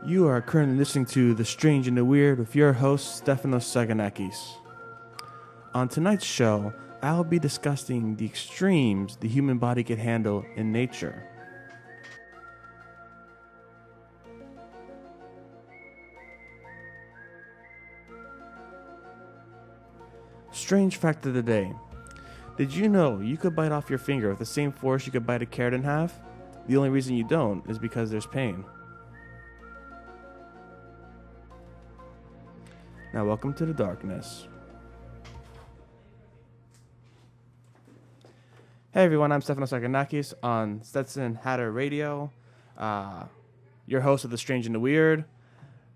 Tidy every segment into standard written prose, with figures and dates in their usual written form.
You are currently listening to The Strange and the Weird with your host, Stefanos Saganakis. On tonight's show, I'll be discussing the extremes the human body can handle in nature. Strange fact of the day. Did you know you could bite off your finger with the same force you could bite a carrot in half? The only reason you don't is because there's pain. Now welcome to the darkness. Hey everyone, I'm Stefanos Saganakis on Stetson Hatter Radio, your host of The Strange and the Weird.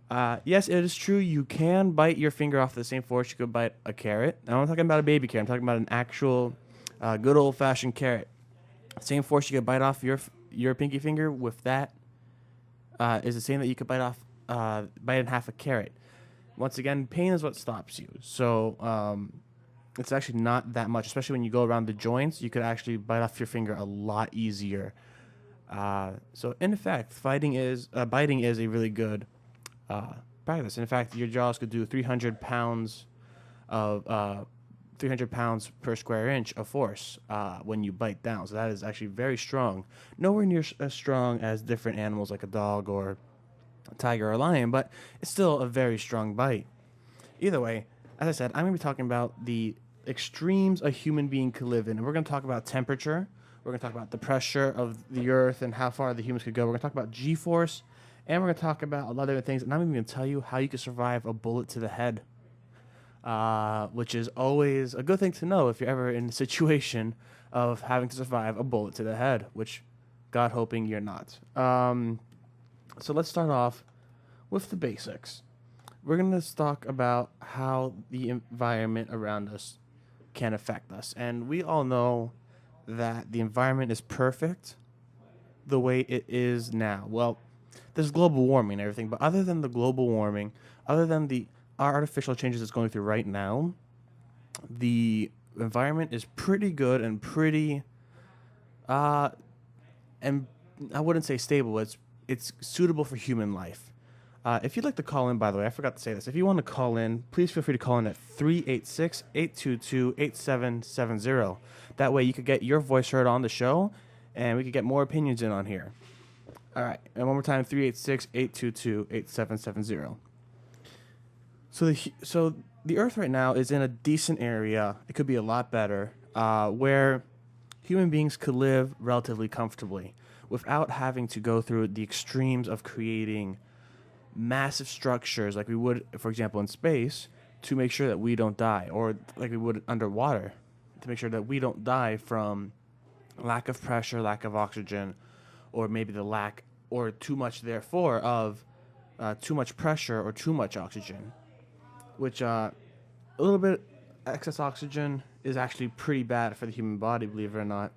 Yes, it is true, you can bite your finger off the same force you could bite a carrot. Now, I'm not talking about a baby carrot, I'm talking about an actual good old-fashioned carrot. Same force you could bite off your pinky finger with that is the same that you could bite in half a carrot. Once again, pain is what stops you. So it's actually not that much, especially when you go around the joints. You could actually bite off your finger a lot easier. So in effect, biting is a really good practice. In fact, your jaws could do 300 pounds per square inch of force when you bite down. So that is actually very strong. Nowhere near as strong as different animals like a dog or a tiger or a lion, but it's still a very strong bite. Either way, as I said, I'm going to be talking about the extremes a human being could live in. And we're going to talk about temperature. We're going to talk about the pressure of the earth and how far the humans could go. We're going to talk about G-force. And we're going to talk about a lot of other things. And I'm even going to tell you how you can survive a bullet to the head, which is always a good thing to know if you're ever in a situation of having to survive a bullet to the head, which, God hoping you're not. So let's start off with the basics. We're going to talk about how the environment around us can affect us. And we all know that the environment is perfect the way it is now. Well, there's global warming and everything, but other than the global warming, other than the artificial changes it's going through right now, the environment is pretty good and pretty, and I wouldn't say stable, it's suitable for human life. If you'd like to call in, by the way, I forgot to say this. If you want to call in, please feel free to call in at 386-822-8770. That way you could get your voice heard on the show, and we could get more opinions in on here. All right, and one more time, 386-822-8770. So the Earth right now is in a decent area. It could be a lot better, where human beings could live relatively comfortably without having to go through the extremes of creating massive structures like we would, for example, in space to make sure that we don't die, or like we would underwater to make sure that we don't die from lack of pressure, lack of oxygen, or maybe the lack or too much, therefore, of too much pressure or too much oxygen, which a little bit excess oxygen is actually pretty bad for the human body, believe it or not.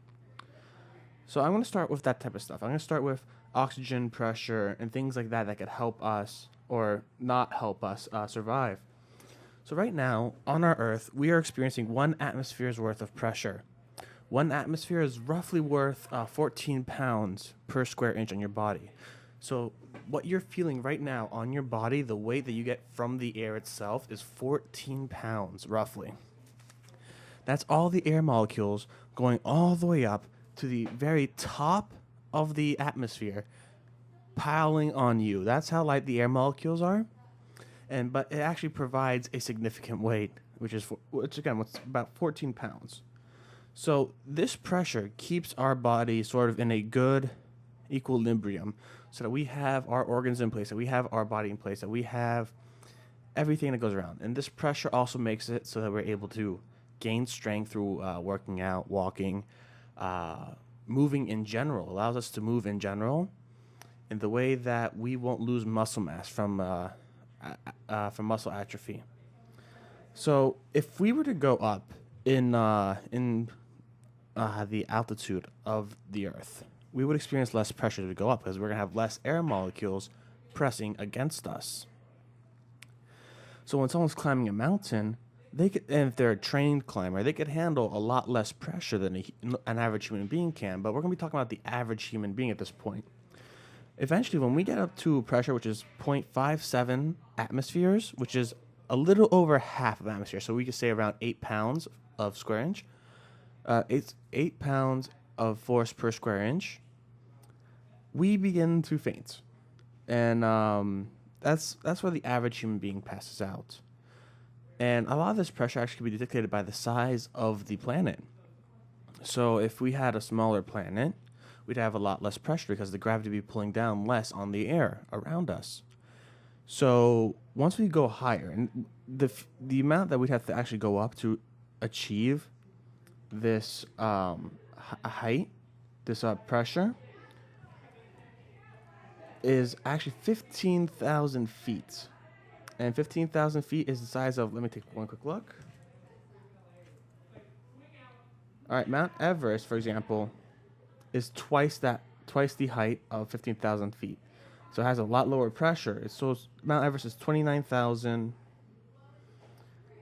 So I'm going to start with that type of stuff. I'm going to start with oxygen, pressure, and things like that could help us or not help us survive. So right now, on our Earth, we are experiencing 1 atmosphere's worth of pressure. 1 atmosphere is roughly worth 14 pounds per square inch on your body. So what you're feeling right now on your body, the weight that you get from the air itself, is 14 pounds, roughly. That's all the air molecules going all the way up to the very top of the atmosphere, piling on you. That's how light the air molecules are. But it actually provides a significant weight, which again, what's about 14 pounds. So this pressure keeps our body sort of in a good equilibrium so that we have our organs in place, that we have our body in place, that we have everything that goes around. And this pressure also makes it so that we're able to gain strength through working out, walking, moving in general. Allows us to move in general in the way that we won't lose muscle mass from muscle atrophy. So if we were to go up in the altitude of the Earth, we would experience less pressure to go up because we're going to have less air molecules pressing against us. So when someone's climbing a mountain, and if they're a trained climber, they could handle a lot less pressure than an average human being can. But we're going to be talking about the average human being at this point. Eventually, when we get up to a pressure which is 0.57 atmospheres, which is a little over half of atmosphere, so we could say around 8 pounds of square inch. It's 8 pounds of force per square inch. We begin to faint, and that's where the average human being passes out. And a lot of this pressure actually can be dictated by the size of the planet. So if we had a smaller planet, we'd have a lot less pressure because the gravity would be pulling down less on the air around us. So once we go higher, and the amount that we'd have to actually go up to achieve this height, this pressure, is actually 15,000 feet. And 15,000 feet is the size of, let me take one quick look. All right, Mount Everest, for example, is twice the height of 15,000 feet. So it has a lot lower pressure. Mount Everest is 29,000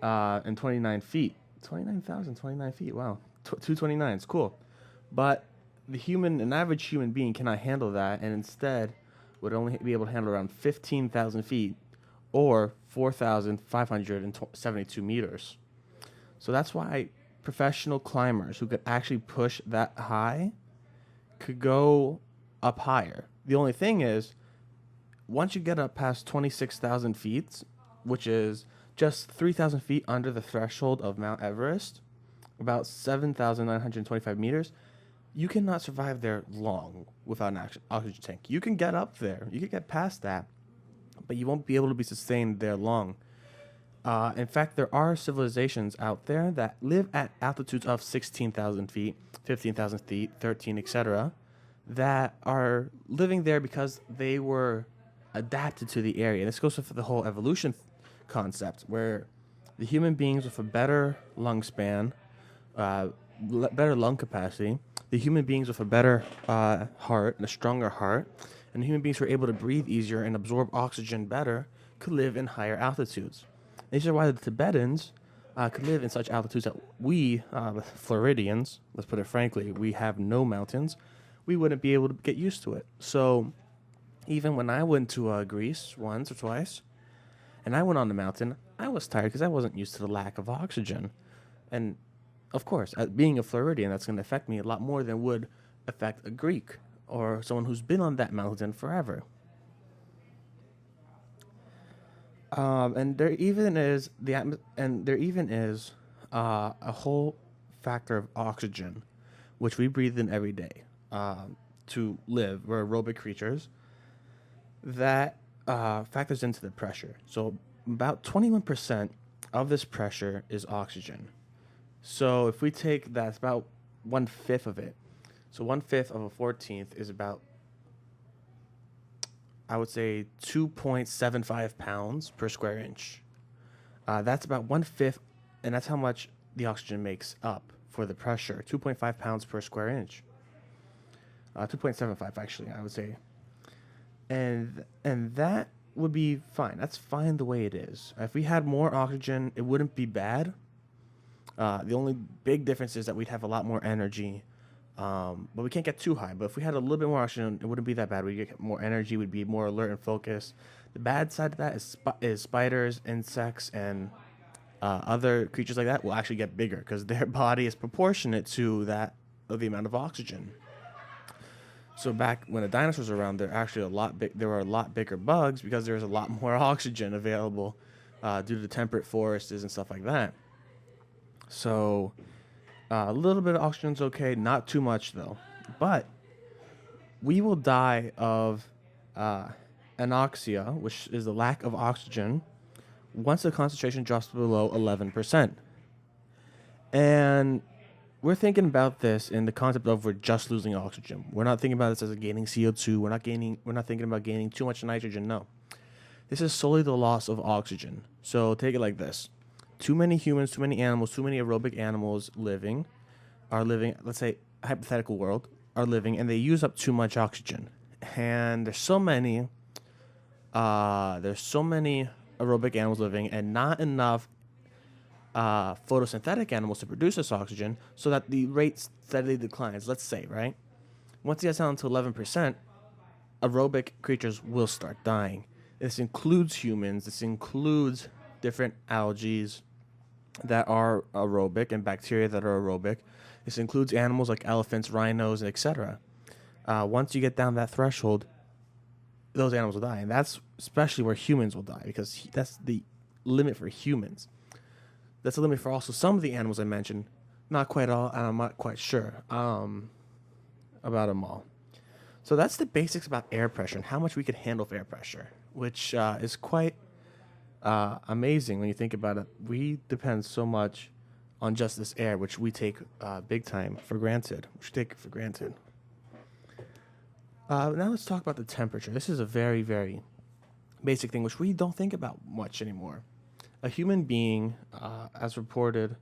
and 29 feet. 29,000, 29 feet. Wow. 229. It's cool. But an average human being cannot handle that, and instead would only be able to handle around 15,000 feet or 4,572 meters. So that's why professional climbers who could actually push that high could go up higher. The only thing is, once you get up past 26,000 feet, which is just 3,000 feet under the threshold of Mount Everest, about 7,925 meters, you cannot survive there long without an oxygen tank. You can get up there. You can get past that, but you won't be able to be sustained there long. In fact, there are civilizations out there that live at altitudes of 16,000 feet, 15,000 feet, 13, etc., that are living there because they were adapted to the area. This goes with the whole evolution concept, where the human beings with a better lung span, better lung capacity, the human beings with a better heart and a stronger heart, and the human beings who are able to breathe easier and absorb oxygen better could live in higher altitudes. This is why the Tibetans could live in such altitudes that we, the Floridians, let's put it frankly, we have no mountains. We wouldn't be able to get used to it. So even when I went to Greece once or twice, and I went on the mountain, I was tired because I wasn't used to the lack of oxygen. And of course, being a Floridian, that's going to affect me a lot more than would affect a Greek or someone who's been on that mountain forever. And there even is a whole factor of oxygen, which we breathe in every day to live. We're aerobic creatures. That factors into the pressure. So about 21% of this pressure is oxygen. So if we take that's about 1/5 of it. So 1/5 of a 14th is about, I would say, 2.75 pounds per square inch. That's about 1/5, and that's how much the oxygen makes up for the pressure. 2.5 pounds per square inch. 2.75 actually, I would say. And that would be fine. That's fine the way it is. If we had more oxygen, it wouldn't be bad. The only big difference is that we'd have a lot more energy, but we can't get too high. But if we had a little bit more oxygen, it wouldn't be that bad. We'd get more energy. We'd be more alert and focused. The bad side of that is spiders, insects, and other creatures like that will actually get bigger because their body is proportionate to that of the amount of oxygen. So back when the dinosaurs were around, there were a lot bigger bugs because there was a lot more oxygen available due to the temperate forests and stuff like that. So a little bit of oxygen is okay, not too much though. But we will die of anoxia, which is the lack of oxygen, once the concentration drops below 11%. And we're thinking about this in the concept of we're just losing oxygen. We're not thinking about this as gaining CO2. We're not thinking about gaining too much nitrogen. No. This is solely the loss of oxygen. So take it like this. Too many humans, too many animals, too many aerobic animals are living, let's say, hypothetical world, are living, and they use up too much oxygen. And there's so many aerobic animals living and not enough photosynthetic animals to produce this oxygen, so that the rate steadily declines. Let's say, right? Once it gets down to 11%, aerobic creatures will start dying. This includes humans. This includes different algae that are aerobic and bacteria that are aerobic. This includes animals like elephants, rhinos, etc. Once you get down that threshold, those animals will die, and that's especially where humans will die because that's the limit for humans. That's the limit for also some of the animals I mentioned. Not quite all, and I'm not quite sure about them all. So that's the basics about air pressure and how much we can handle with air pressure, which is quite amazing when you think about it. We depend so much on just this air, which we take big time for granted. We should take it for granted. Now let's talk about the temperature. This is a very, very basic thing, which we don't think about much anymore. A human being, as reported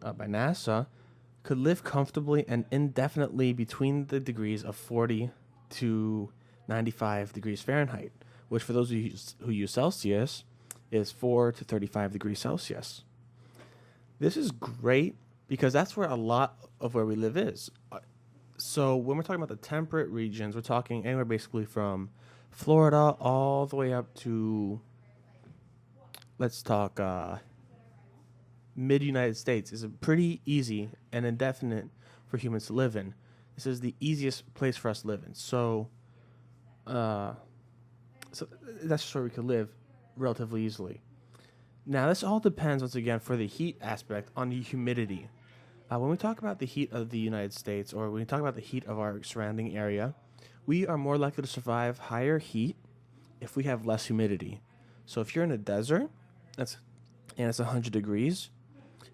by NASA, could live comfortably and indefinitely between the degrees of 40 to 95 degrees Fahrenheit, which for those who use Celsius is 4 to 35 degrees Celsius. This is great because that's where a lot of where we live is. So when we're talking about the temperate regions, we're talking anywhere basically from Florida all the way up to, let's talk mid-United States. Is pretty easy and indefinite for humans to live in. This is the easiest place for us to live in. So that's just where we could live relatively easily. Now, this all depends, once again, for the heat aspect, on the humidity. When we talk about the heat of the United States, or when we talk about the heat of our surrounding area, we are more likely to survive higher heat if we have less humidity. So if you're in a desert, and it's 100 degrees,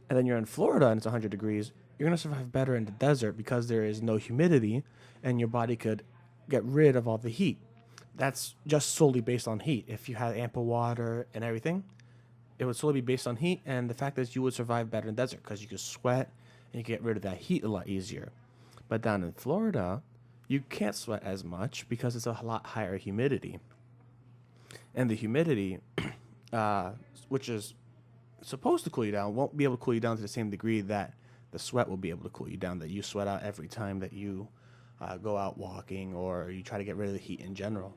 and then you're in Florida and it's 100 degrees, you're going to survive better in the desert because there is no humidity, and your body could get rid of all the heat. That's just solely based on heat. If you had ample water and everything, it would solely be based on heat, and the fact is you would survive better in the desert because you could sweat and you get rid of that heat a lot easier. But down in Florida, you can't sweat as much because it's a lot higher humidity. And the humidity, which is supposed to cool you down, won't be able to cool you down to the same degree that the sweat will be able to cool you down, that you sweat out every time that you go out walking or you try to get rid of the heat in general,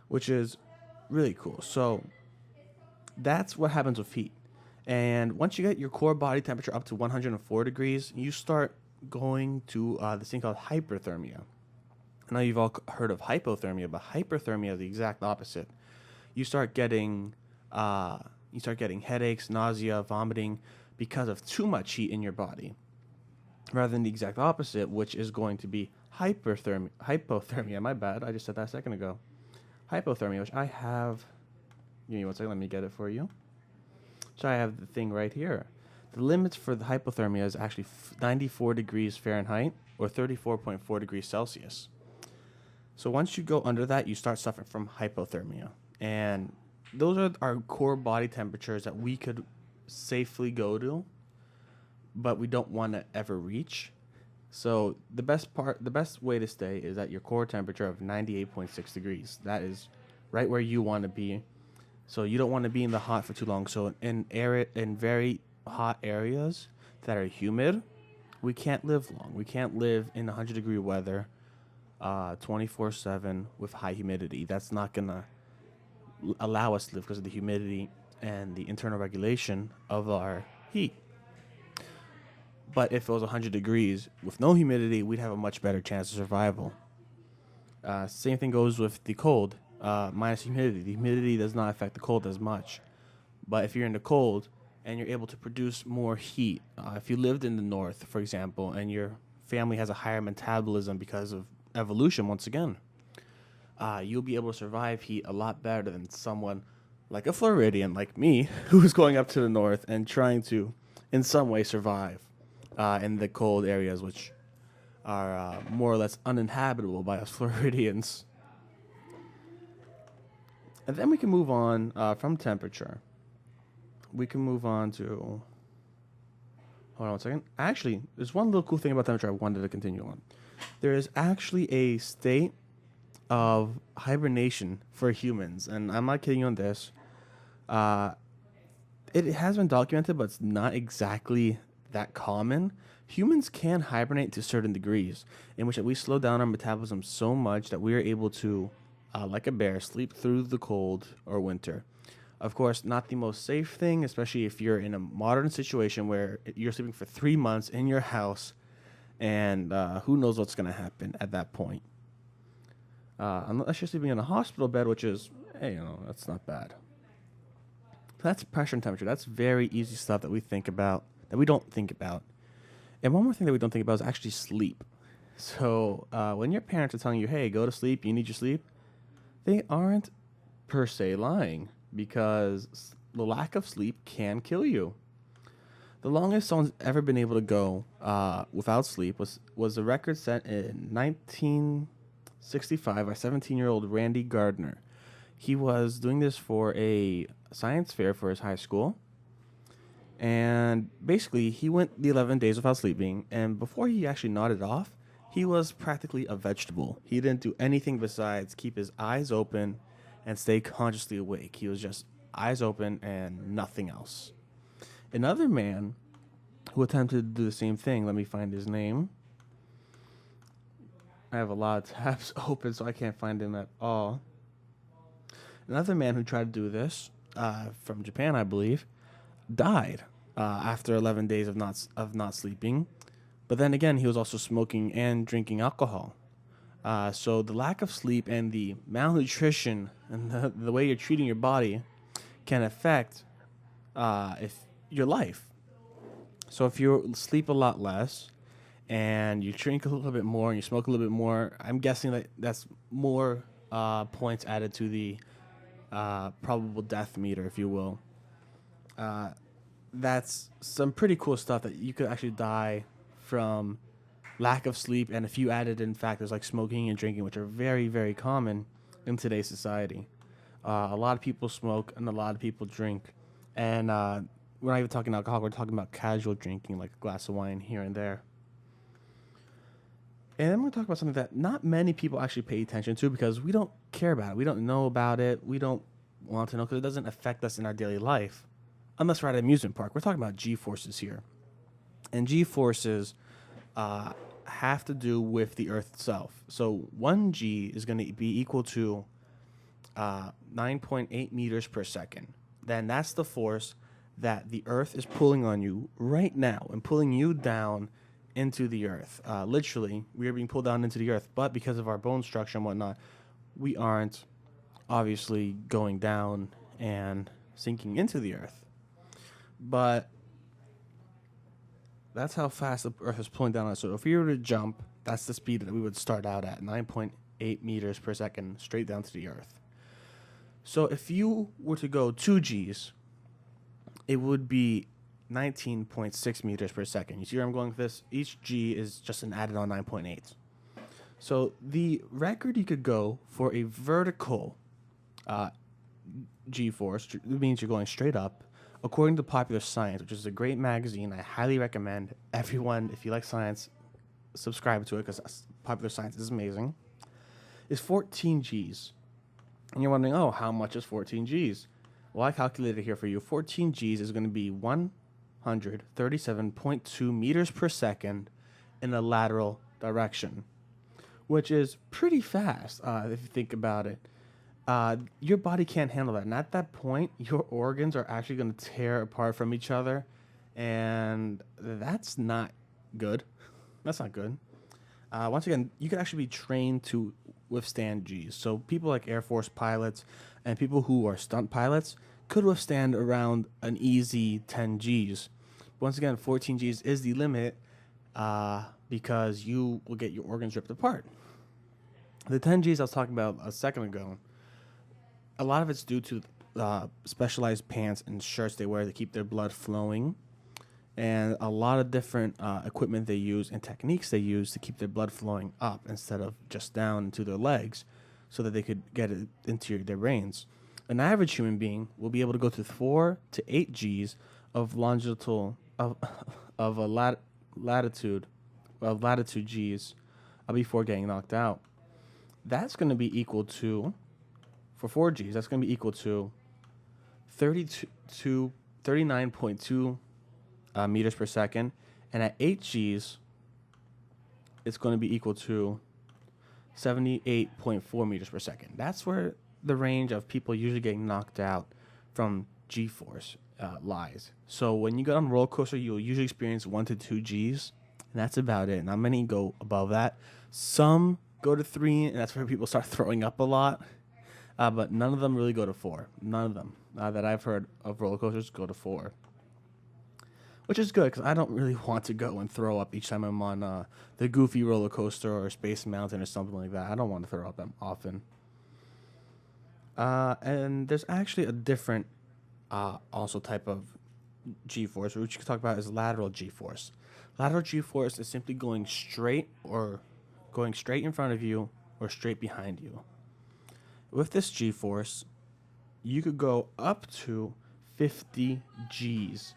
which is really cool. So that's what happens with heat. And once you get your core body temperature up to 104 degrees, you start going to this thing called hyperthermia. I know you've all heard of hypothermia, but hyperthermia is the exact opposite. You start getting headaches, nausea, vomiting because of too much heat in your body, rather than the exact opposite, which is going to be hypothermia. My bad. I just said that a second ago. Hypothermia, which I have. Give me one second. Let me get it for you. So I have the thing right here. The limits for the hypothermia is actually 94 degrees Fahrenheit or 34.4 degrees Celsius. So once you go under that, you start suffering from hypothermia. And those are our core body temperatures that we could safely go to, but we don't want to ever reach. So the best way to stay is at your core temperature of 98.6 degrees. That is right where you want to be. So you don't want to be in the hot for too long. So in very hot areas that are humid, we can't live long. We can't live in 100-degree weather 24/7 with high humidity. That's not going to allow us to live because of the humidity and the internal regulation of our heat. But if it was 100 degrees with no humidity, we'd have a much better chance of survival. Same thing goes with the cold. Minus humidity. The humidity does not affect the cold as much. But if you're in the cold and you're able to produce more heat, if you lived in the north, for example, and your family has a higher metabolism because of evolution, once again, you'll be able to survive heat a lot better than someone like a Floridian, like me, who's going up to the north and trying to, in some way, survive in the cold areas, which are more or less uninhabitable by us Floridians. And then we can move on from temperature. We can move on to... Hold on one second. Actually, there's one little cool thing about temperature I wanted to continue on. There is actually a state of hibernation for humans, and I'm not kidding you on this. It has been documented, but it's not exactly that common. Humans can hibernate to certain degrees, in which we slow down our metabolism so much that we are able to, like a bear, sleep through the cold or winter. Of course, not the most safe thing, especially if you're in a modern situation where you're sleeping for 3 months in your house, and who knows what's going to happen at that point. Unless you're sleeping in a hospital bed, which is, hey, that's not bad. That's pressure and temperature. That's very easy stuff that we think about, that we don't think about. And one more thing that we don't think about is actually sleep. So when your parents are telling you, hey, go to sleep, you need your sleep, they aren't per se lying, because the lack of sleep can kill you. The longest someone's ever been able to go without sleep was a record set in 1965 by 17-year-old Randy Gardner. He was doing this for a science fair for his high school. And basically, he went the 11 days without sleeping. And before he actually nodded off, he was practically a vegetable. He didn't do anything besides keep his eyes open and stay consciously awake. He was just eyes open and nothing else. Another man who attempted to do the same thing, let me find his name. I have a lot of tabs open, so I can't find him at all. Another man who tried to do this, from Japan, I believe, died after 11 days of not sleeping. But then again, he was also smoking and drinking alcohol. So the lack of sleep and the malnutrition and the way you're treating your body can affect if your life. So if you sleep a lot less and you drink a little bit more and you smoke a little bit more, I'm guessing that that's more points added to the probable death meter, if you will. That's some pretty cool stuff that you could actually die from lack of sleep, and if you added in factors like smoking and drinking, which are very, very common in today's society. A lot of people smoke and a lot of people drink, and we're not even talking alcohol, we're talking about casual drinking, like a glass of wine here and there. And then we're going to talk about something that not many people actually pay attention to because we don't care about it. We don't know about it. We don't want to know because it doesn't affect us in our daily life. Unless we're at an amusement park. We're talking about G-forces here. And G-forces have to do with the Earth itself. So 1 G is going to be equal to 9.8 meters per second. Then that's the force that the Earth is pulling on you right now and pulling you down into the Earth. Literally, we are being pulled down into the Earth, but because of our bone structure and whatnot, we aren't obviously going down and sinking into the Earth. But that's how fast the Earth is pulling down on us. So if we were to jump, that's the speed that we would start out at, 9.8 meters per second, straight down to the Earth. So if you were to go 2 Gs, it would be 19.6 meters per second. You see where I'm going with this? Each G is just an added on 9.8. So the record you could go for a vertical G-force, it means you're going straight up, according to Popular Science, which is a great magazine. I highly recommend everyone, if you like science, subscribe to it because Popular Science is amazing, is 14 Gs. And you're wondering, oh, how much is 14 Gs? Well, I calculated here for you. 14 Gs is going to be 137.2 meters per second in a lateral direction, which is pretty fast if you think about it. Your body can't handle that. And at that point, your organs are actually going to tear apart from each other. And that's not good. That's not good. Once again, you can actually be trained to withstand Gs. So people like Air Force pilots and people who are stunt pilots could withstand around an easy 10 Gs. Once again, 14 Gs is the limit because you will get your organs ripped apart. The 10 Gs I was talking about a second ago, a lot of it's due to specialized pants and shirts they wear to keep their blood flowing, and a lot of different equipment they use and techniques they use to keep their blood flowing up instead of just down into their legs so that they could get it into their brains. An average human being will be able to go to 4 to 8 Gs of longitudinal of a latitude Gs before getting knocked out. That's going to be equal to, for 4 Gs, that's going to be equal to 39.2 meters per second, And at 8 Gs, it's going to be equal to 78.4 meters per second. That's where the range of people usually getting knocked out from G-force lies. So when you get on a roller coaster, you'll usually experience 1 to 2 Gs, and that's about it. Not many go above that. Some go to 3, and that's where people start throwing up a lot. But none of them really go to 4. None of them that I've heard of roller coasters go to 4. Which is good, because I don't really want to go and throw up each time I'm on the Goofy roller coaster or Space Mountain or something like that. I don't want to throw up that often. And there's actually a different also type of G-force, which you can talk about as lateral G-force. Lateral G-force is simply going straight in front of you or straight behind you. With this G-force, you could go up to 50 Gs.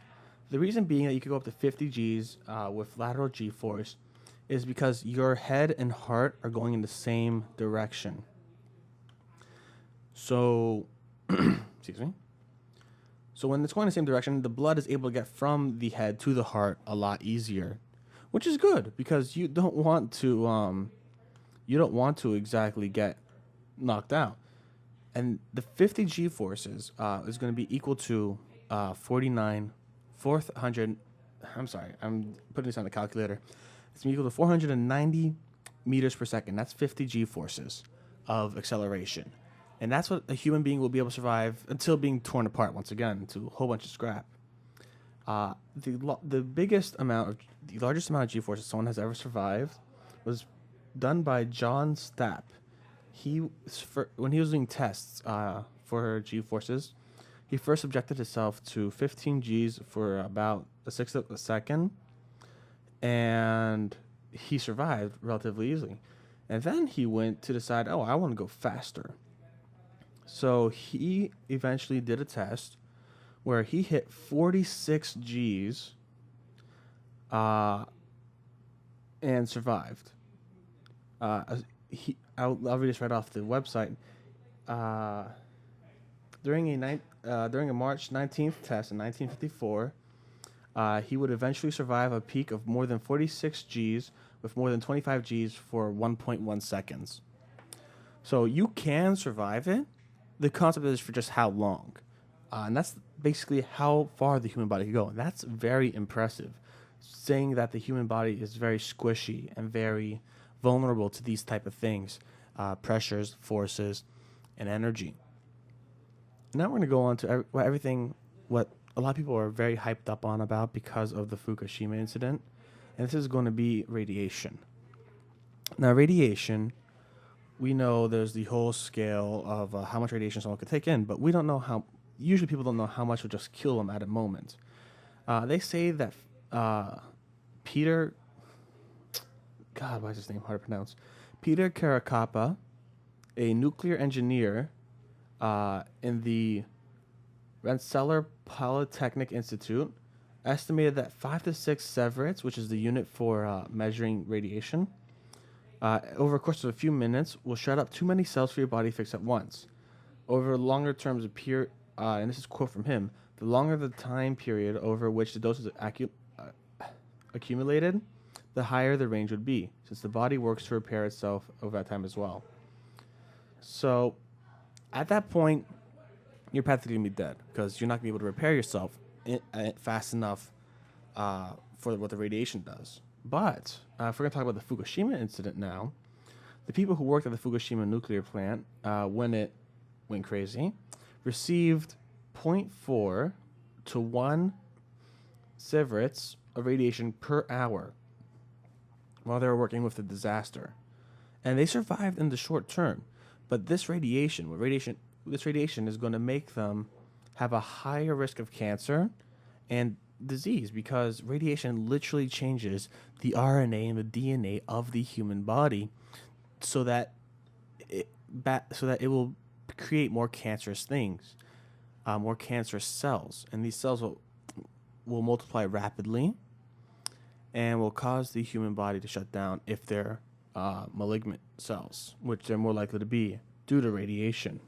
The reason being that you could go up to 50 Gs with lateral G-force is because your head and heart are going in the same direction. So, excuse me. So when it's going in the same direction, the blood is able to get from the head to the heart a lot easier, which is good because you don't want to exactly get knocked out. And the 50 G forces is going to be equal to 400. I'm sorry, I'm putting this on the calculator. It's equal to 490 meters per second. That's 50 G forces of acceleration. And that's what a human being will be able to survive until being torn apart once again into a whole bunch of scrap. The largest amount of G forces someone has ever survived was done by John Stapp. When he was doing tests for G forces, he first subjected himself to 15 Gs for about a sixth of a second, and he survived relatively easily. And then he went to decide, I want to go faster. So he eventually did a test where he hit 46 Gs and survived. I'll read this right off the website. During a March 19th test in 1954, he would eventually survive a peak of more than 46 Gs with more than 25 Gs for 1.1 seconds. So you can survive it. The concept is for just how long. And that's basically how far the human body can go. And that's very impressive, saying that the human body is very squishy and very vulnerable to these type of things, pressures, forces, and energy. Now we're going to go on to what a lot of people are very hyped up on about because of the Fukushima incident. And this is going to be radiation. Now, radiation, we know there's the whole scale of how much radiation someone could take in, but we don't know usually people don't know how much would just kill them at a moment. They say that Peter, God, why is his name hard to pronounce? Peter Karakappa, a nuclear engineer in the Rensselaer Polytechnic Institute, estimated that 5 to 6 sieverts, which is the unit for measuring radiation, over a course of a few minutes, will shut up too many cells for your body to fix at once. Over longer terms appear, and this is a quote from him, the longer the time period over which the dose is accumulated, the higher the range would be, since the body works to repair itself over that time as well. So, at that point, you're practically going to be dead, because you're not going to be able to repair yourself fast enough for what the radiation does. But if we're going to talk about the Fukushima incident now, the people who worked at the Fukushima nuclear plant, when it went crazy, received 0.4 to 1 sieverts of radiation per hour while they were working with the disaster. And they survived in the short term. But this radiation is going to make them have a higher risk of cancer and disease, because radiation literally changes the RNA and the DNA of the human body so that it will create more cancerous things, more cancerous cells, and these cells will multiply rapidly and will cause the human body to shut down if they're malignant cells, which they're more likely to be due to radiation.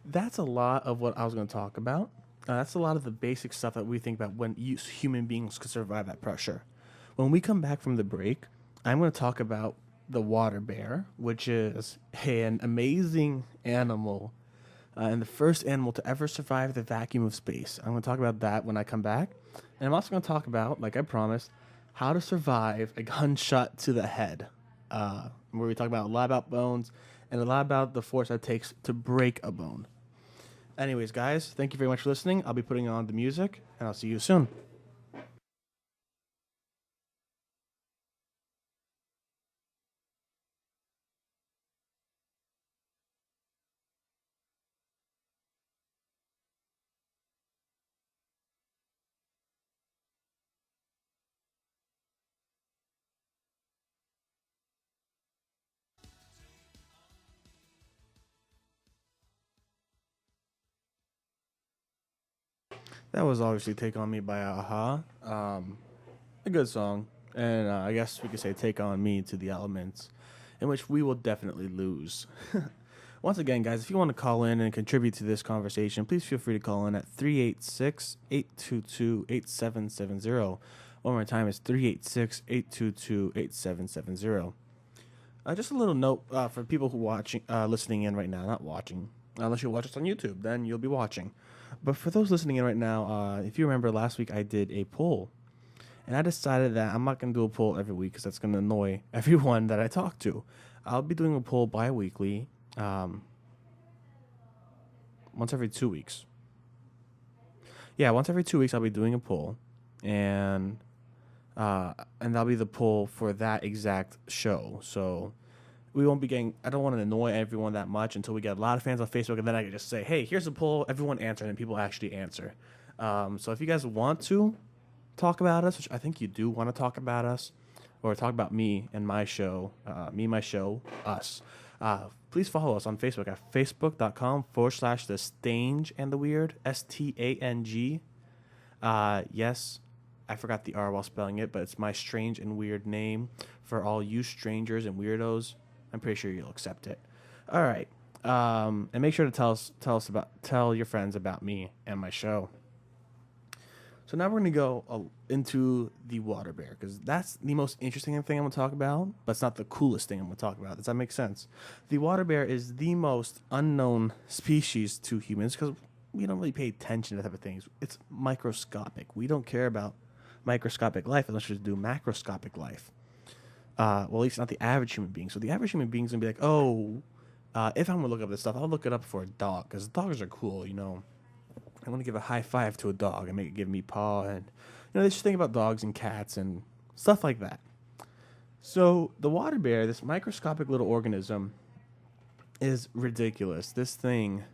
That's a lot of what I was going to talk about. That's a lot of the basic stuff that we think about when human beings could survive that pressure. When we come back from the break, I'm going to talk about the water bear, which is an amazing animal and the first animal to ever survive the vacuum of space. I'm going to talk about that when I come back. And I'm also going to talk about, like I promised, how to survive a gunshot to the head, where we talk about a lot about bones and a lot about the force that it takes to break a bone. Anyways, guys, thank you very much for listening. I'll be putting on the music, and I'll see you soon. That was obviously "Take on Me" by Aha. A good song, and I guess we could say "Take on Me" to the elements, in which we will definitely lose. Once again, guys, if you want to call in and contribute to this conversation, please feel free to call in at 386-822-8770. One more time, it's 386-822-8770. Just a little note for people who watching, listening in right now, not watching, unless you watch us on YouTube, then you'll be watching. But for those listening in right now, if you remember last week, I did a poll, and I decided that I'm not going to do a poll every week because that's going to annoy everyone that I talk to. I'll be doing a poll bi-weekly, once every 2 weeks. Yeah, once every 2 weeks I'll be doing a poll, and that'll be the poll for that exact show. So we won't be getting. I don't want to annoy everyone that much until we get a lot of fans on Facebook, and then I can just say, "Hey, here's a poll. Everyone answer," and people actually answer. So if you guys want to talk about us, which I think you do want to talk about us, or talk about me and my show, my show, us. Please follow us on Facebook at facebook.com/the Stange and the Weird, STANG. Yes, I forgot the R while spelling it, but it's my strange and weird name for all you strangers and weirdos. I'm pretty sure you'll accept it. All right. And make sure to tell your friends about me and my show. So now we're going to go into the water bear, because that's the most interesting thing I'm going to talk about, but it's not the coolest thing I'm going to talk about. Does that make sense? The water bear is the most unknown species to humans because we don't really pay attention to that type of things. It's microscopic. We don't care about microscopic life unless you do macroscopic life. Well, at least not the average human being. So the average human being is going to be like, oh, if I'm going to look up this stuff, I'll look it up for a dog, because dogs are cool, you know. I want to give a high five to a dog and make it give me paw, and they just think about dogs and cats and stuff like that. So the water bear, this microscopic little organism, is ridiculous. This thing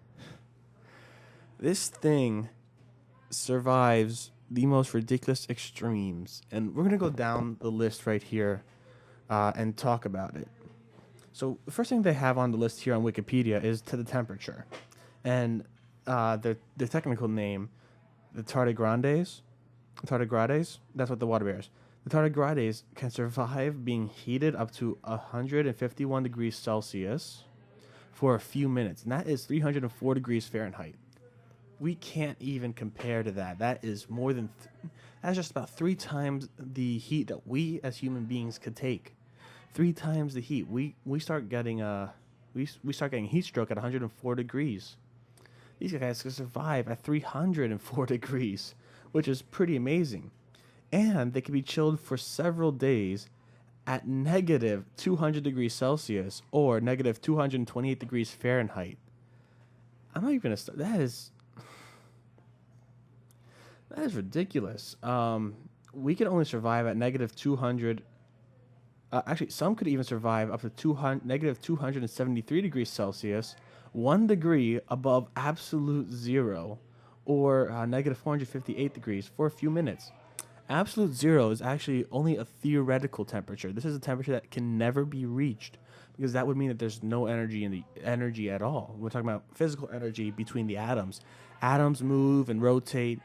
survives the most ridiculous extremes, and we're gonna go down the list right here and talk about it. So the first thing they have on the list here on Wikipedia is to the temperature, and the technical name, the tardigrades. Tardigrades. That's what the water bears. The tardigrades can survive being heated up to 151 degrees Celsius for a few minutes, and that is 304 degrees Fahrenheit. We can't even compare to that. That is more than. That's just about 3 times the heat that we as human beings could take. 3 times the heat. We start getting we start getting heat stroke at 104 degrees. These guys can survive at 304 degrees, which is pretty amazing. And they can be chilled for several days at negative 200 degrees Celsius or negative 228 degrees Fahrenheit. I'm not even going to start. That is ridiculous. We can only survive at negative 200. Actually, some could even survive up to negative 273 degrees Celsius, 1 degree above absolute zero, or negative 458 degrees for a few minutes. Absolute zero is actually only a theoretical temperature. This is a temperature that can never be reached, because that would mean that there's no energy in the energy at all. We're talking about physical energy between the atoms. Atoms move and rotate,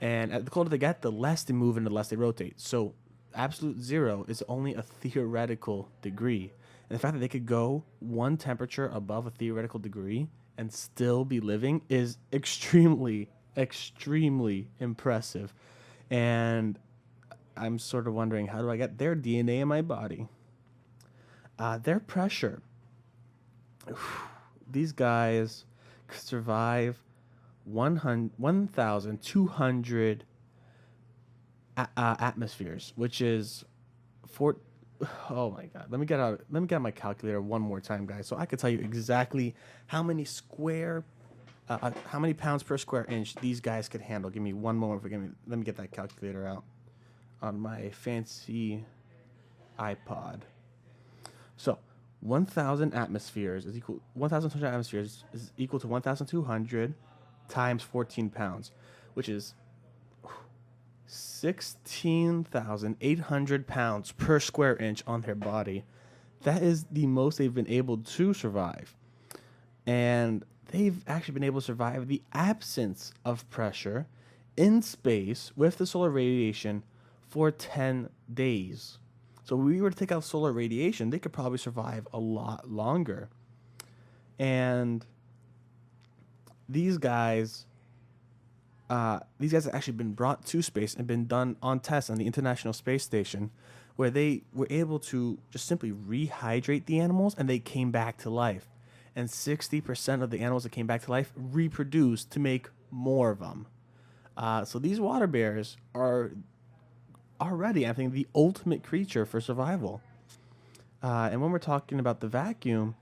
and the colder they get, the less they move and the less they rotate. So absolute zero is only a theoretical degree. And the fact that they could go one temperature above a theoretical degree and still be living is extremely extremely impressive. And I'm sort of wondering, how do I get their DNA in my body? Their pressure. These guys could survive 1,200 atmospheres, which is four. Oh my god! Let me get out my calculator one more time, guys, so I could tell you exactly how many how many pounds per square inch these guys could handle. Give me one moment. Let me get that calculator out on my fancy iPod. So, 1,000 atmospheres is equal 1,200 atmospheres is equal to 1,200 times 14 pounds, which is 16,800 pounds per square inch on their body. That is the most they've been able to survive. And they've actually been able to survive the absence of pressure in space with the solar radiation for 10 days. So if we were to take out solar radiation, they could probably survive a lot longer. And these guys have actually been brought to space and been done on tests on the International Space Station, where they were able to just simply rehydrate the animals and they came back to life. And 60% of the animals that came back to life reproduced to make more of them. So these water bears are already, I think, the ultimate creature for survival. And when we're talking about the vacuum,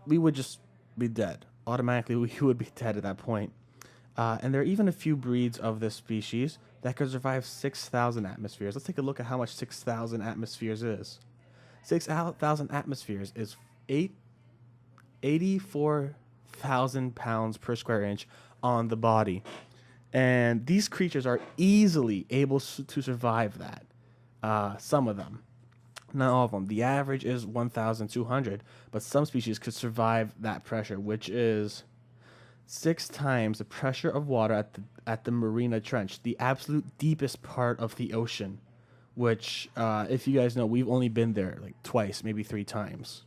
we would just be dead. Automatically, we would be dead at that point. And there are even a few breeds of this species that could survive 6,000 atmospheres. Let's take a look at how much 6,000 atmospheres is. 6,000 atmospheres is 84,000 pounds per square inch on the body. And these creatures are easily able to survive that. Some of them. Not all of them. The average is 1,200, but some species could survive that pressure, which is 6 times the pressure of water at the Mariana Trench, the absolute deepest part of the ocean, which, if you guys know, we've only been there like twice, maybe 3 times.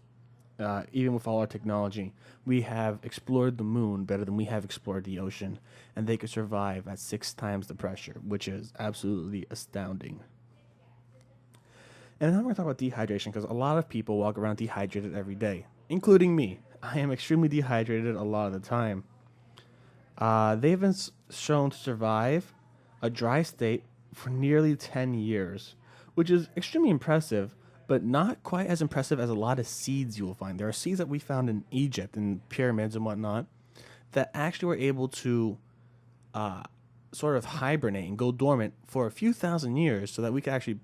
Even with all our technology, we have explored the moon better than we have explored the ocean, and they could survive at 6 times the pressure, which is absolutely astounding. And now we're going to talk about dehydration, because a lot of people walk around dehydrated every day, including me. I am extremely dehydrated a lot of the time. They've been shown to survive a dry state for nearly 10 years, which is extremely impressive, but not quite as impressive as a lot of seeds you will find. There are seeds that we found in Egypt, in pyramids and whatnot, that actually were able to sort of hibernate and go dormant for a few thousand years so that we could actually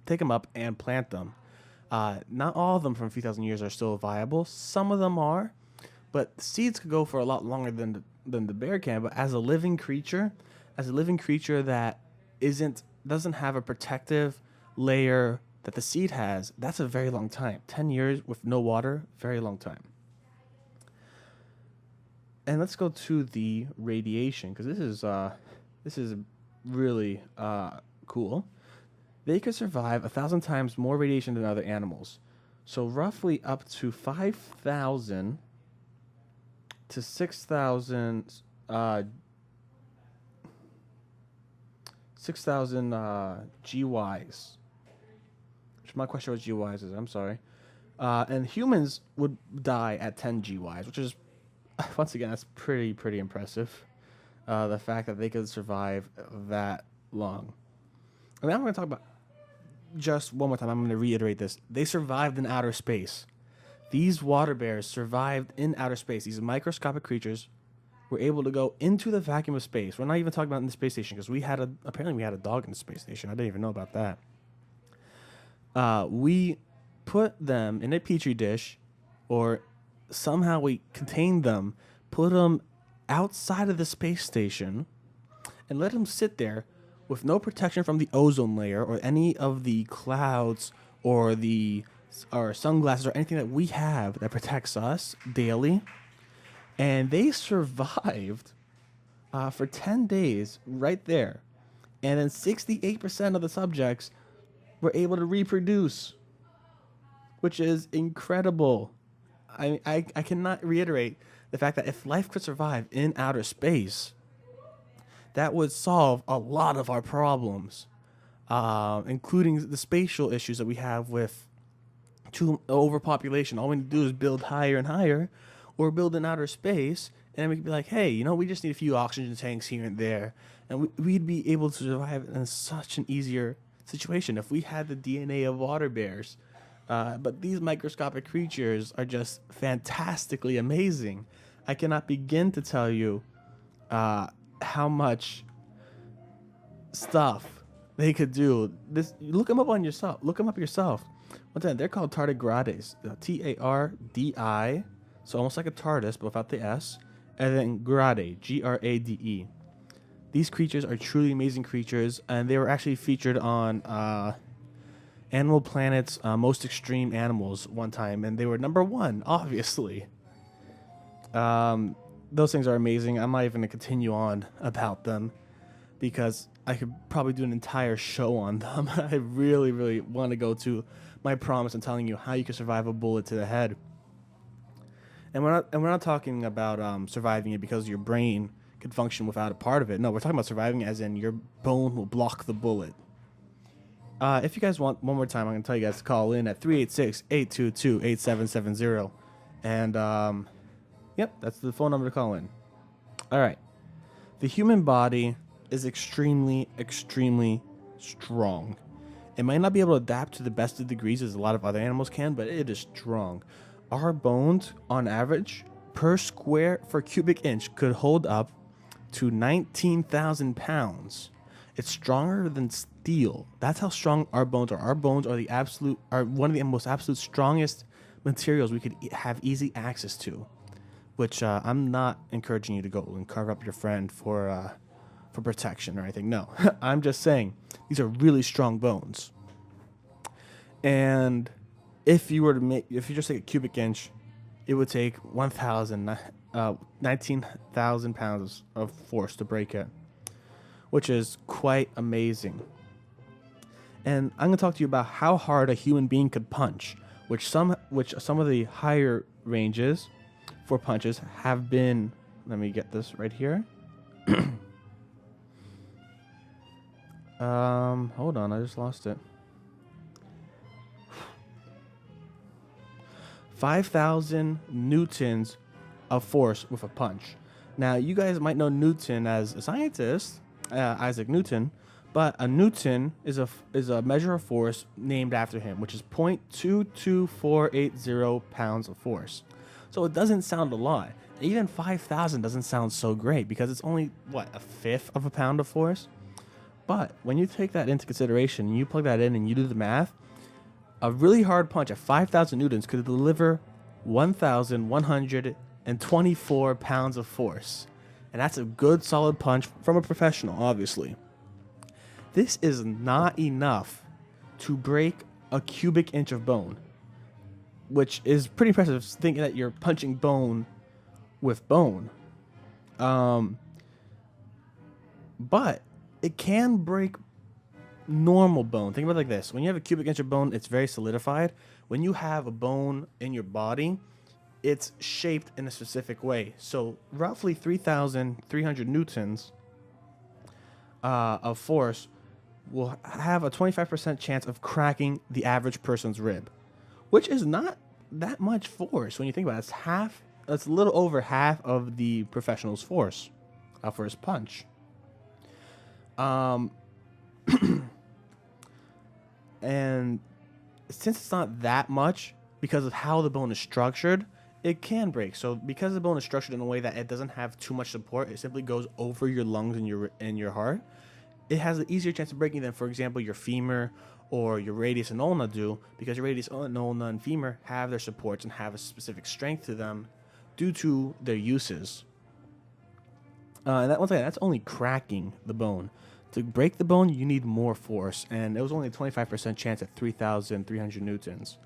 take them up and plant them. Not all of them from a few thousand years are still viable. Some of them are, but seeds could go for a lot longer than the bear can. But as a living creature that doesn't have a protective layer that the seed has, that's a very long time. 10 years with no water, very long time. And let's go to the radiation, because this is really cool. They could survive 1,000 times more radiation than other animals. So roughly up to 5,000 to 6,000 GYs. My question was GYs is, I'm sorry. And humans would die at 10 GYs, which is, once again, that's pretty impressive. The fact that they could survive that long. And now I'm going to talk about, just one more time, I'm going to reiterate this. They survived in outer space. These water bears survived in outer space. These microscopic creatures were able to go into the vacuum of space. We're not even talking about in the space station, because apparently we had a dog in the space station. I didn't even know about that. We put them in a petri dish, or somehow we contained them, put them outside of the space station, and let them sit there with no protection from the ozone layer or any of the clouds or sunglasses or anything that we have that protects us daily. And they survived for 10 days right there. And then 68% of the subjects were able to reproduce, which is incredible. I cannot reiterate the fact that if life could survive in outer space, that would solve a lot of our problems, including the spatial issues that we have with too overpopulation. All we need to do is build higher and higher, or build in outer space, and we could be like, hey, we just need a few oxygen tanks here and there, and we'd be able to survive in such an easier situation if we had the DNA of water bears. But these microscopic creatures are just fantastically amazing. I cannot begin to tell you how much stuff they could do. Look them up on yourself. Look them up yourself. Once again, they're called tardigrades. Tardi, so almost like a TARDIS, but without the S, and then grade, Grade. These creatures are truly amazing creatures, and they were actually featured on Animal Planet's Most Extreme Animals one time, and they were number one, obviously. Those things are amazing. I'm not even going to continue on about them because I could probably do an entire show on them. I really, really want to go to my promise and telling you how you can survive a bullet to the head. And we're not talking about surviving it because your brain could function without a part of it. No, we're talking about surviving it as in your bone will block the bullet. If you guys want one more time, I'm going to tell you guys to call in at 386-822-8770. And, yep, that's the phone number to call in. All right. The human body is extremely, extremely strong. It might not be able to adapt to the best of degrees as a lot of other animals can, but it is strong. Our bones, on average, per cubic inch, could hold up to 19,000 pounds. It's stronger than steel. That's how strong our bones are. Our bones are one of the most absolute strongest materials we could have easy access to. Which I'm not encouraging you to go and carve up your friend for protection or anything. No, I'm just saying these are really strong bones. And if you just take a cubic inch, it would take 19,000 pounds of force to break it, which is quite amazing. And I'm going to talk to you about how hard a human being could punch, which some of the higher ranges for punches have been. Let me get this right here. Hold on, I just lost it. 5,000 newtons of force with a punch. Now, you guys might know Newton as a scientist, Isaac Newton, but a newton is a measure of force named after him, which is 0.22480 pounds of force. So it doesn't sound a lot. Even 5,000 doesn't sound so great because it's only, a fifth of a pound of force? But when you take that into consideration and you plug that in and you do the math, a really hard punch at 5,000 newtons could deliver 1,124 pounds of force. And that's a good solid punch from a professional, obviously. This is not enough to break a cubic inch of bone, which is pretty impressive thinking that you're punching bone with bone. But it can break normal bone. Think about it like this. When you have a cubic inch of bone, it's very solidified. When you have a bone in your body, it's shaped in a specific way. So roughly 3,300 newtons of force will have a 25% chance of cracking the average person's rib, which is not that much force when you think about it. It's a little over half of the professional's force for his punch. And since it's not that much, because of how the bone is structured, it can break. So because the bone is structured in a way that it doesn't have too much support, it simply goes over your lungs and your heart, it has an easier chance of breaking than, for example, your femur or your radius and ulna do, because your radius and ulna and femur have their supports and have a specific strength to them due to their uses. And that's only cracking the bone. To break the bone, you need more force, and it was only a 25% chance at 3,300 newtons.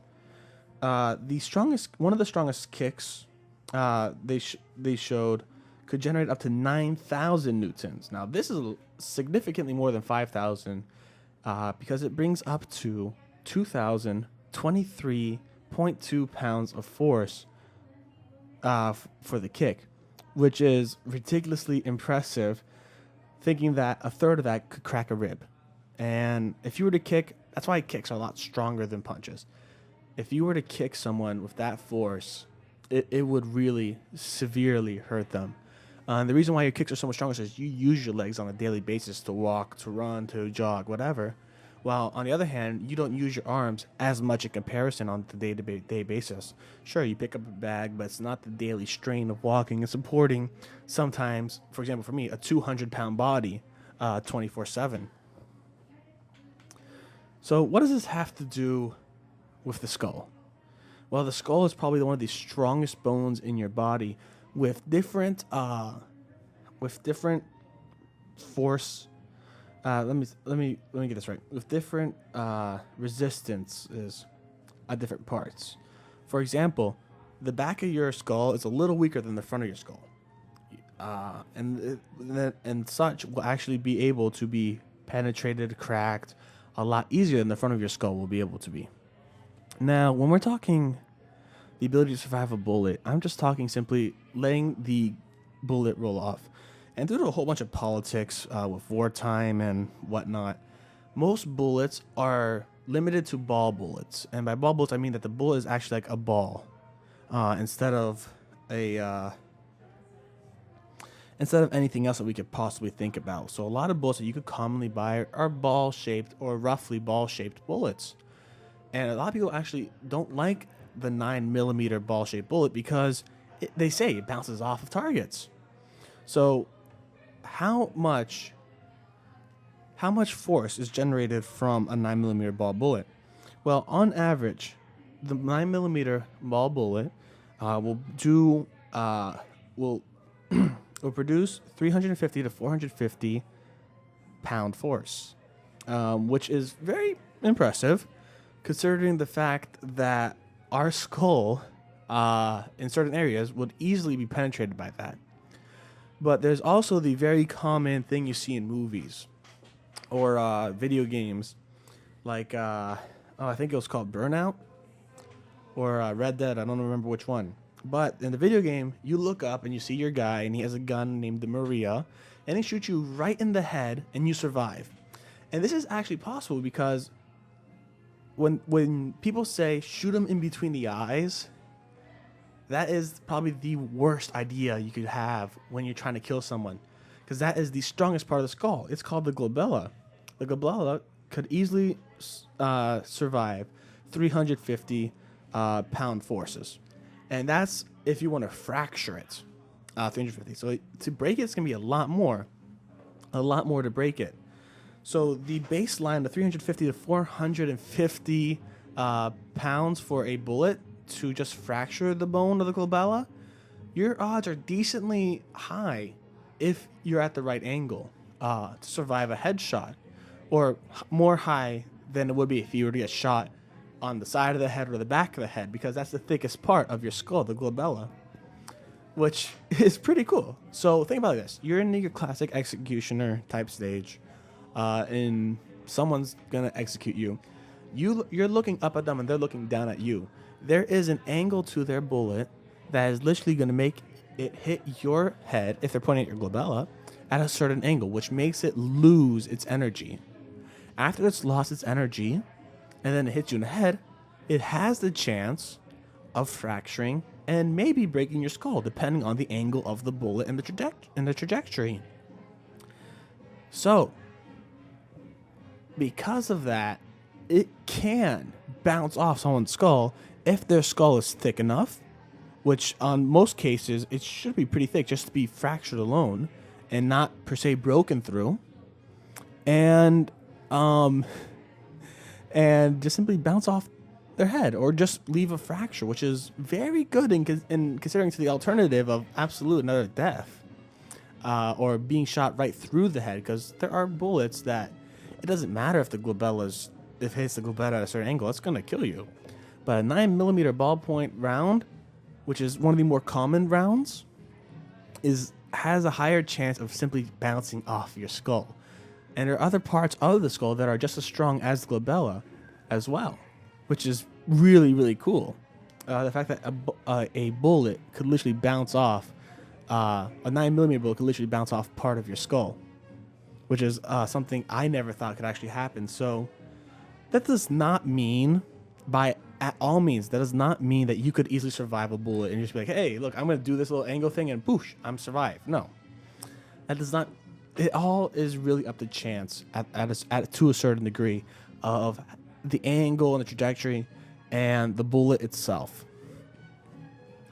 One of the strongest kicks they showed could generate up to 9,000 newtons. Now, this is significantly more than 5,000 because it brings up to 2,023.2 pounds of force for the kick, which is ridiculously impressive, thinking that a third of that could crack a rib. And if you were to kick, that's why kicks are a lot stronger than punches. If you were to kick someone with that force, it would really severely hurt them. And the reason why your kicks are so much stronger is you use your legs on a daily basis to walk, to run, to jog, whatever. While on the other hand, you don't use your arms as much in comparison on the day-to-day basis. Sure, you pick up a bag, but it's not the daily strain of walking and supporting sometimes, for example, for me, a 200-pound body 24/7. So what does this have to do with the skull? Well, the skull is probably one of the strongest bones in your body with different force. Let me get this right. With different resistances at different parts. For example, the back of your skull is a little weaker than the front of your skull, and such will actually be able to be penetrated, cracked, a lot easier than the front of your skull will be able to be. Now, when we're talking the ability to survive a bullet, I'm just talking simply letting the bullet roll off. And due to a whole bunch of politics with wartime and whatnot, most bullets are limited to ball bullets. And by ball bullets, I mean that the bullet is actually like a ball instead of anything else that we could possibly think about. So a lot of bullets that you could commonly buy are ball-shaped or roughly ball-shaped bullets. And a lot of people actually don't like the 9mm ball-shaped bullet because they say it bounces off of targets. So how much force is generated from a 9mm ball bullet? Well, on average, the 9mm ball bullet will produce 350 to 450 pound force, which is very impressive, considering the fact that our skull in certain areas would easily be penetrated by that. But there's also the very common thing you see in movies or video games, like I think it was called Burnout or Red Dead. I don't remember which one. But in the video game, you look up and you see your guy, and he has a gun named Maria, and he shoots you right in the head, and you survive. And this is actually possible because when people say shoot him in between the eyes, that is probably the worst idea you could have when you're trying to kill someone, because that is the strongest part of the skull. It's called the glabella. The glabella could easily survive 350 pound forces. And that's if you want to fracture it, 350. So to break it, it's going to be a lot more to break it. So the baseline, the 350 to 450 pounds for a bullet to just fracture the bone of the glabella, your odds are decently high if you're at the right angle to survive a headshot, or more high than it would be if you were to get shot on the side of the head or the back of the head, because that's the thickest part of your skull, the glabella, which is pretty cool. So think about this. You're in your classic executioner type stage, and someone's going to execute you. You're looking up at them, and they're looking down at you. There is an angle to their bullet that is literally going to make it hit your head, if they're pointing at your glabella, at a certain angle, which makes it lose its energy. After it's lost its energy, and then it hits you in the head, it has the chance of fracturing and maybe breaking your skull, depending on the angle of the bullet and the trajectory. So, because of that, it can bounce off someone's skull if their skull is thick enough, which on most cases, it should be pretty thick just to be fractured alone and not per se broken through. And just simply bounce off their head or just leave a fracture, which is very good in considering to the alternative of absolute and utter death, or being shot right through the head, because there are bullets that it doesn't matter if if it hits the glabella at a certain angle, it's going to kill you. But a 9mm ballpoint round, which is one of the more common rounds, has a higher chance of simply bouncing off your skull. And there are other parts of the skull that are just as strong as the glabella as well, which is really, really cool. the fact that a bullet could literally bounce off, a 9mm bullet could literally bounce off part of your skull, which is something I never thought could actually happen. So that does not mean, at all means, that does not mean that you could easily survive a bullet and just be like, hey, look, I'm going to do this little angle thing and boosh, I'm survived. No, that does not. It all is really up to chance to a certain degree of the angle and the trajectory and the bullet itself.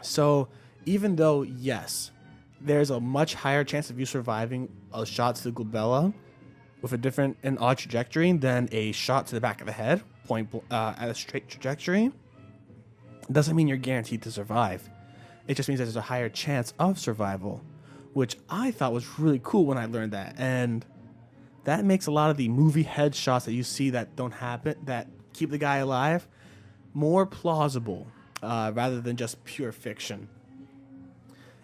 So even though, yes, there's a much higher chance of you surviving a shot to the glabella with a different and odd trajectory than a shot to the back of the head, at a straight trajectory, doesn't mean you're guaranteed to survive. It just means that there's a higher chance of survival, which I thought was really cool when I learned that. And that makes a lot of the movie headshots that you see that don't happen, that keep the guy alive, more plausible rather than just pure fiction.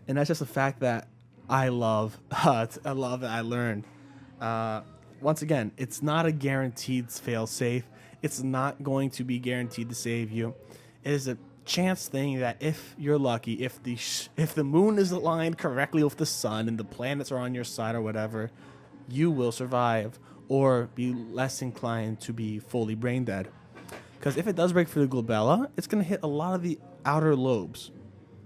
And that's just a fact that I love. I love that I learned. Once again, it's not a guaranteed fail-safe. It's not going to be guaranteed to save you. It is a chance thing that if you're lucky, if the moon is aligned correctly with the sun and the planets are on your side or whatever, you will survive or be less inclined to be fully brain dead. Because if it does break through the glabella, it's going to hit a lot of the outer lobes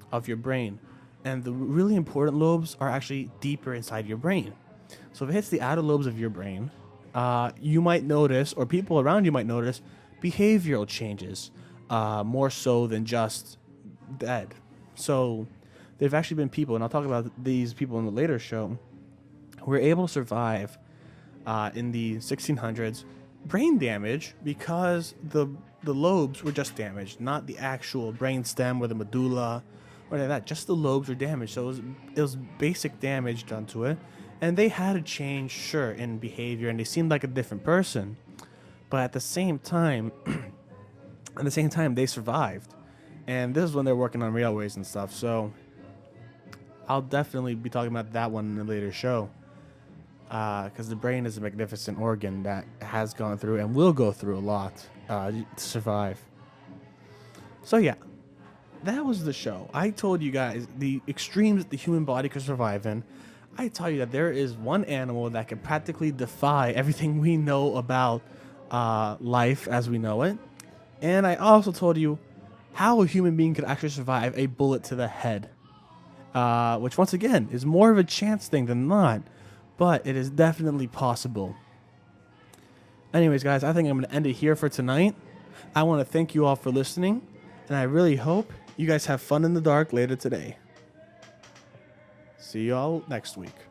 of your brain. And the really important lobes are actually deeper inside your brain. So if it hits the outer lobes of your brain, you might notice, or people around you might notice, behavioral changes, more so than just dead. So there have actually been people, and I'll talk about these people in the later show, who were able to survive in the 1600s brain damage because the lobes were just damaged, not the actual brain stem or the medulla or anything like that. Just the lobes were damaged. So it was basic damage done to it. And they had a change, sure, in behavior, and they seemed like a different person. But at the same time, they survived. And this is when they're working on railways and stuff. So I'll definitely be talking about that one in a later show. Because the brain is a magnificent organ that has gone through and will go through a lot to survive. So yeah, that was the show. I told you guys the extremes that the human body could survive in. I tell you that there is one animal that can practically defy everything we know about life as we know it. And I also told you how a human being could actually survive a bullet to the head. Which, once again, is more of a chance thing than not. But it is definitely possible. Anyways, guys, I think I'm going to end it here for tonight. I want to thank you all for listening. And I really hope you guys have fun in the dark later today. See you all next week.